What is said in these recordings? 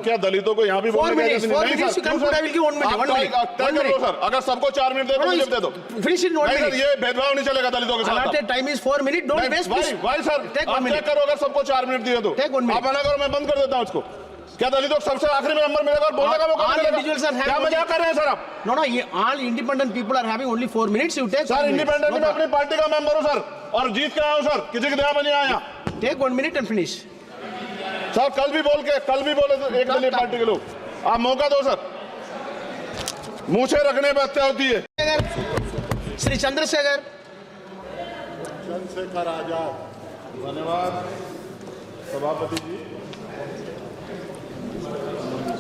क्या दलितों को यहाँ भी बोलने का सर, अगर सबको 4 मिनट दे दो फिनिश इन 1 मिनट। ये भेदभाव नहीं चलेगा दलितों के साथ। Time is 4 minute, don't waste. भाई सर, आप क्या करो अगर सबको 4 मिनट दिए तो आप मना करो, मैं बंद कर देता हूँ उसको। क्या दलितों को सबसे आखिरी में नंबर मिलेगा और बोलने का मौका मिलेगा? क्या मजाक कर रहे हैं सर आप? नो, ये all independent people are having only 4 minutes. You take sir, independent में अपनी पार्टी का मेंबर हूं सर, और जीत के आया हूं सर, किसी के दया में नहीं आया। Take 1 minute and finish. Sir कल भी बोले तो एक दलीय पार्टी के लोग, आप मौका दो सर। मूछे रखने पर हत्या होती है। श्री चंद्रशेखर आजाद। धन्यवाद सभापति जी।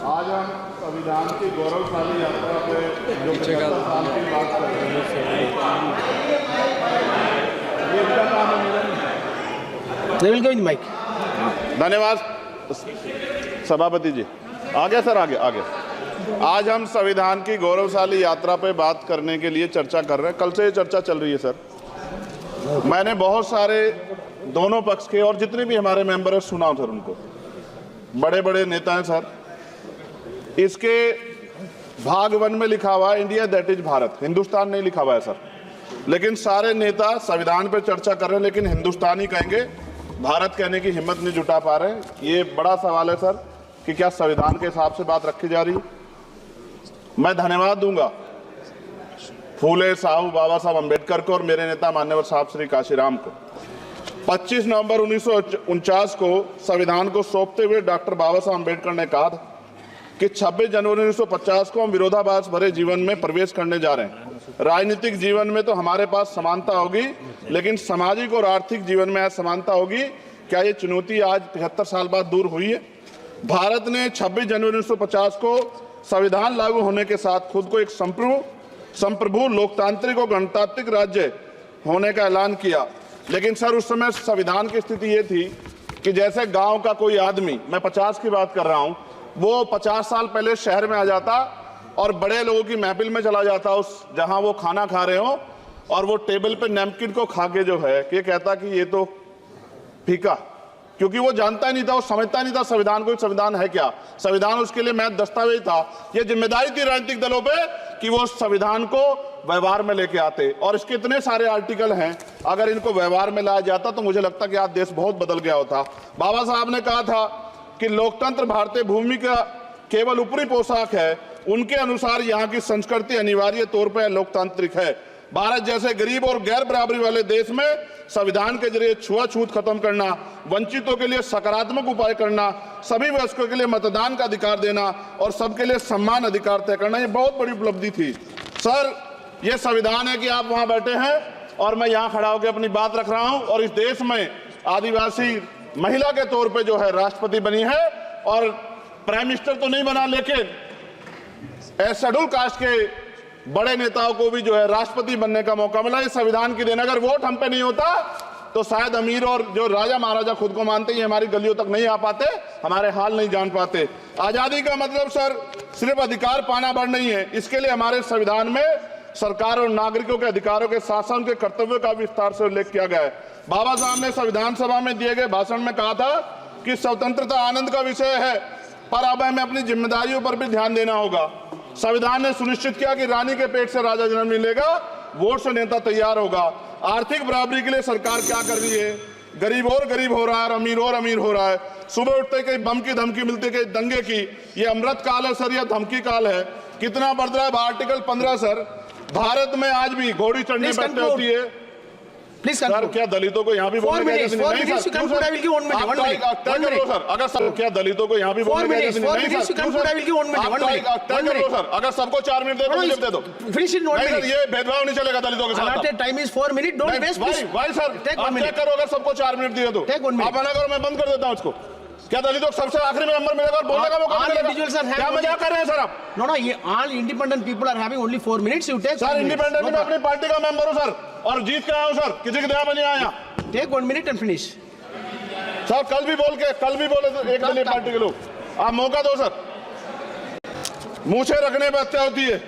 आज हम संविधान की गौरवशाली यात्रा पे जो 75 साल की बात कर रहे हैं, ये इनका काम है। माइक। धन्यवाद सभापति जी। आगे सर, आगे। आज हम संविधान की गौरवशाली यात्रा पे बात करने के लिए चर्चा कर रहे हैं। कल से ये चर्चा चल रही है सर। मैंने बहुत सारे दोनों पक्ष के और जितने भी हमारे मेंबर हैं सुना सर, उनको बड़े बड़े नेता हैं सर। इसके भाग 1 में लिखा हुआ है India that is Bharat, Hindustan नहीं लिखा हुआ है सर। लेकिन सारे नेता संविधान पे चर्चा कर रहे हैं, लेकिन हिंदुस्तान ही कहेंगे, भारत कहने की हिम्मत नहीं जुटा पा रहे हैं। ये बड़ा सवाल है सर कि क्या संविधान के हिसाब से बात रखी जा रही है। मैं धन्यवाद दूंगा फूले साहू बाबा साहब अम्बेडकर को और मेरे नेता मान्यवर साहब श्री काशीराम को। 25 नवंबर 1949 को संविधान को सौंपते हुए डॉक्टर बाबा साहब अम्बेडकर ने कहा था कि 26 जनवरी 1950 को हम विरोधाभास भरे जीवन में प्रवेश करने जा रहे हैं। राजनीतिक जीवन में तो हमारे पास समानता होगी, लेकिन सामाजिक और आर्थिक जीवन में असमानता होगी। क्या ये चुनौती आज 75 साल बाद दूर हुई है? भारत ने 26 जनवरी 1950 को संविधान लागू होने के साथ खुद को एक संप्रभु लोकतांत्रिक और गणतांत्रिक राज्य होने का ऐलान किया। लेकिन सर उस समय संविधान की स्थिति ये थी कि जैसे गांव का कोई आदमी, मैं 50 की बात कर रहा हूं, वो 50 साल पहले शहर में आ जाता और बड़े लोगों की महफिल में चला जाता, उस जहां वो खाना खा रहे हो, और वो टेबल पे नैपकिन को खा के जो है कि कहता कि ये तो फीका, क्योंकि वो जानता ही नहीं था, वो समझता नहीं था संविधान को, संविधान है क्या। संविधान उसके लिए महज दस्तावेज था। ये जिम्मेदारी थी राजनीतिक दलों पे कि वो संविधान को व्यवहार में लेके आते। और इसके इतने सारे आर्टिकल हैं, अगर इनको व्यवहार में लाया जाता तो मुझे लगता कि आज देश बहुत बदल गया होता। बाबा साहब ने कहा था कि लोकतंत्र भारतीय भूमि का केवल ऊपरी पोशाक है, उनके अनुसार यहाँ की संस्कृति अनिवार्य तौर पर लोकतांत्रिक है। भारत जैसे गरीब और गैर बराबरी वाले देश में संविधान के जरिए छुआछूत खत्म करना, वंचितों के लिए सकारात्मक उपाय करना, सभी वयस्कों के लिए मतदान का अधिकार देना और सबके लिए सम्मान अधिकार तय करना, ये बहुत बड़ी उपलब्धि थी सर। ये संविधान है कि आप वहां बैठे हैं और मैं यहाँ खड़ा होकर अपनी बात रख रहा हूं, और इस देश में आदिवासी महिला के तौर पे जो है राष्ट्रपति बनी है, और प्राइम मिनिस्टर तो नहीं बना, लेकिन शेड्यूल कास्ट के बड़े नेताओं को भी जो है राष्ट्रपति बनने का मौका मिला। इस संविधान की देन, अगर वोट हम पे नहीं होता तो शायद अमीर और जो राजा महाराजा खुद को मानते हैं हमारी गलियों तक नहीं आ पाते, हमारे हाल नहीं जान पाते। आजादी का मतलब सर सिर्फ अधिकार पाना बढ़ नहीं है, इसके लिए हमारे संविधान में सरकार और नागरिकों के अधिकारों के साथ साथ उनके कर्तव्यों का विस्तार से उल्लेख किया गया है। बाबा साहब ने संविधान सभा में दिए गए भाषण में कहा था कि स्वतंत्रता आनंद का विषय है, पर अब हमें अपनी जिम्मेदारियों पर भी ध्यान देना होगा। संविधान ने सुनिश्चित किया कि रानी के पेट से राजा जन्म नहीं लेगा, वोट से नेता तैयार होगा। आर्थिक बराबरी के लिए सरकार क्या कर रही है? गरीब और गरीब हो रहा है, अमीर और अमीर हो रहा है। सुबह उठते कहीं बम की धमकी मिलती, कहीं दंगे की। ये अमृत काल है सर या धमकी काल है? कितना बढ़ रहा है आर्टिकल 15 सर। भारत में आज भी घोड़ी चढ़ने पर हत्या होती है। प्लीज सर, क्या दलितों को यहाँ भी बोलने का सर, अगर सब क्या दलितों को यहाँ भी बोलने का सर, अगर सबको 4 मिनट दे दो फिनिश इन 1 मिनट। ये भेदभाव नहीं चलेगा दलितों के साथ। Time is 4 minute, don't waste. भाई सर, आप क्या करो अगर सबको 4 मिनट दिए तो आप मना करो, मैं बंद कर देता हूँ उसको। क्या दलितों को सबसे आखिरी में नंबर मिलेगा और बोलने का मौका मिलेगा? क्या मजाक कर रहे हैं सर आप? नो, ये all independent people are having only 4 minutes. You take sir, independent में अपनी पार्टी का मेंबर हूं सर, और जीत के आया हूं सर, किसी की दया में नहीं आया। Take 1 minute and finish. Sir कल भी बोले तो एक दलीय पार्टी के लोग, आप मौका दो सर। मूछे रखने पर हत्या होती है,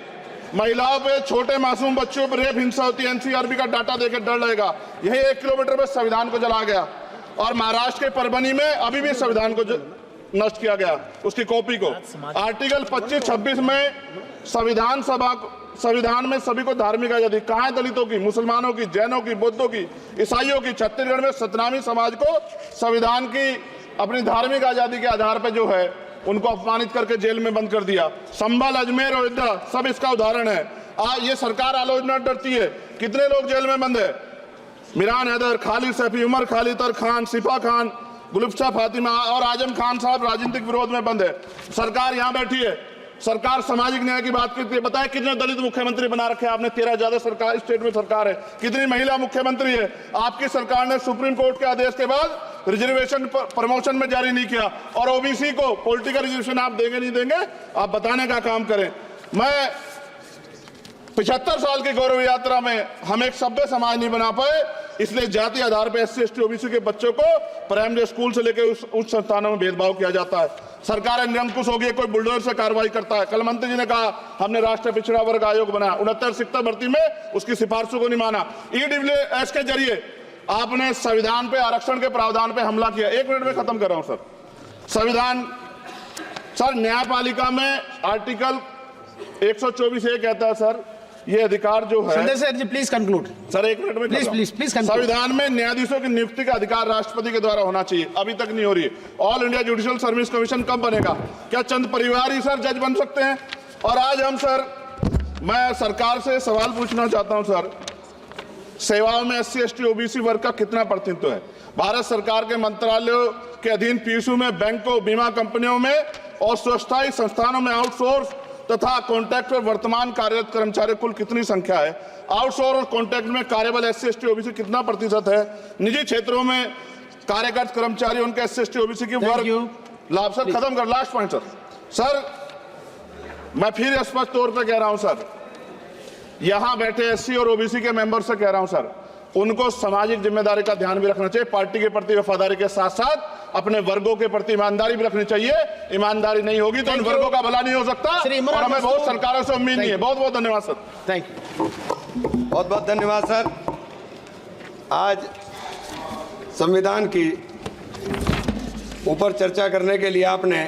महिलाओं पे, छोटे मासूम बच्चों पर रेप हिंसा होती है। एनसीआरबी का डाटा देकर डर लगेगा। यही 1 किलोमीटर में संविधान को जला गया, और महाराष्ट्र के परभनी में अभी भी संविधान को नष्ट किया गया उसकी कॉपी को। आर्टिकल 25-26 में संविधान में सभी को धार्मिक आजादी, कहाँ है दलितों की, मुसलमानों की, जैनों की, बौद्धों की, ईसाइयों की। छत्तीसगढ़ में सतनामी समाज को संविधान की अपनी धार्मिक आजादी के आधार पर जो है उनको अपमानित करके जेल में बंद कर दिया। संभल, अजमेर, अयोध्या सब इसका उदाहरण है। ये सरकार आलोचना डरती है। कितने लोग जेल में बंद है? मिरान हैदर, खालिद सैफी, उमर खालिद खान, सिफा खान, गुलफ्शा फातिमा और आजम खान साहब राजनीतिक विरोध में बंद है। सरकार यहाँ बैठी है, सरकार सामाजिक न्याय की बात करती है। बताए कितने दलित मुख्यमंत्री बना रखे हैं आपने? 13 ज्यादा सरकार स्टेट में सरकार है। कितनी महिला मुख्यमंत्री है? आपकी सरकार ने सुप्रीम कोर्ट के आदेश के बाद रिजर्वेशन प्रमोशन में जारी नहीं किया। और ओबीसी को पॉलिटिकल रिजर्वेशन आप देंगे नहीं देंगे, आप बताने का काम करें। मैं 75 साल की गौरव यात्रा में हम एक सभ्य समाज नहीं बना पाए, इसलिए जाति आधार पर SC ST OBC के बच्चों को प्राइमरी स्कूल से लेकर उच्च संस्थानों में भेदभाव किया जाता है। सरकार निरंकुश हो गई, कोई बुलडोजर से कार्रवाई करता है। कल मंत्री जी ने कहा हमने राष्ट्रीय पिछड़ा वर्ग आयोग बनाया, 69 शिक्षक भर्ती में उसकी सिफारिशों को नहीं माना। EWS के जरिए आपने संविधान पे आरक्षण के प्रावधान पे हमला किया। 1 मिनट में खत्म कर रहा हूं सर। संविधान सर न्यायपालिका में आर्टिकल 124 ये कहता है सर, ये अधिकार जो है। Sanjay sir ji please conclude. Sir 1 minute में प्लीज संविधान में न्यायाधीशों की नियुक्ति का अधिकार राष्ट्रपति के द्वारा होना चाहिए, अभी तक नहीं हो रही है। All India judicial service commission कब बनेगा? क्या चंद परिवार ही सर जज बन सकते हैं? और आज हम सर, मैं सरकार से सवाल पूछना चाहता हूं सर, सेवाओं में SC ST OBC वर्ग का कितना प्रतिनिधित्व है? भारत सरकार के मंत्रालयों के अधीन PSU में, बैंकों, बीमा कंपनियों में और स्वच्छता संस्थानों में आउटसोर्स तथा कॉन्ट्रैक्ट पर वर्तमान कार्यरत कर्मचारी कुल कितनी संख्या है? आउटसोर्स और कॉन्ट्रैक्ट में कार्यबल SC ST OBC कितना प्रतिशत है? निजी क्षेत्रों में कार्यरत कर्मचारी उनके SC ST OBC की वर्ग लाभ। सर खत्म कर, लास्ट पॉइंट सर मैं फिर स्पष्ट तौर पर कह रहा हूं सर, यहां बैठे SC और OBC के मेंबर से कह रहा हूं सर, उनको सामाजिक जिम्मेदारी का ध्यान भी रखना चाहिए। पार्टी के प्रति वफादारी के साथ साथ अपने वर्गों के प्रति ईमानदारी भी रखनी चाहिए। ईमानदारी नहीं होगी तो इन वर्गों का भला नहीं हो सकता और हमें बहुत सरकारों से उम्मीद नहीं है। बहुत बहुत धन्यवाद सर। Thank you. बहुत बहुत धन्यवाद सर। आज संविधान की ऊपर चर्चा करने के लिए आपने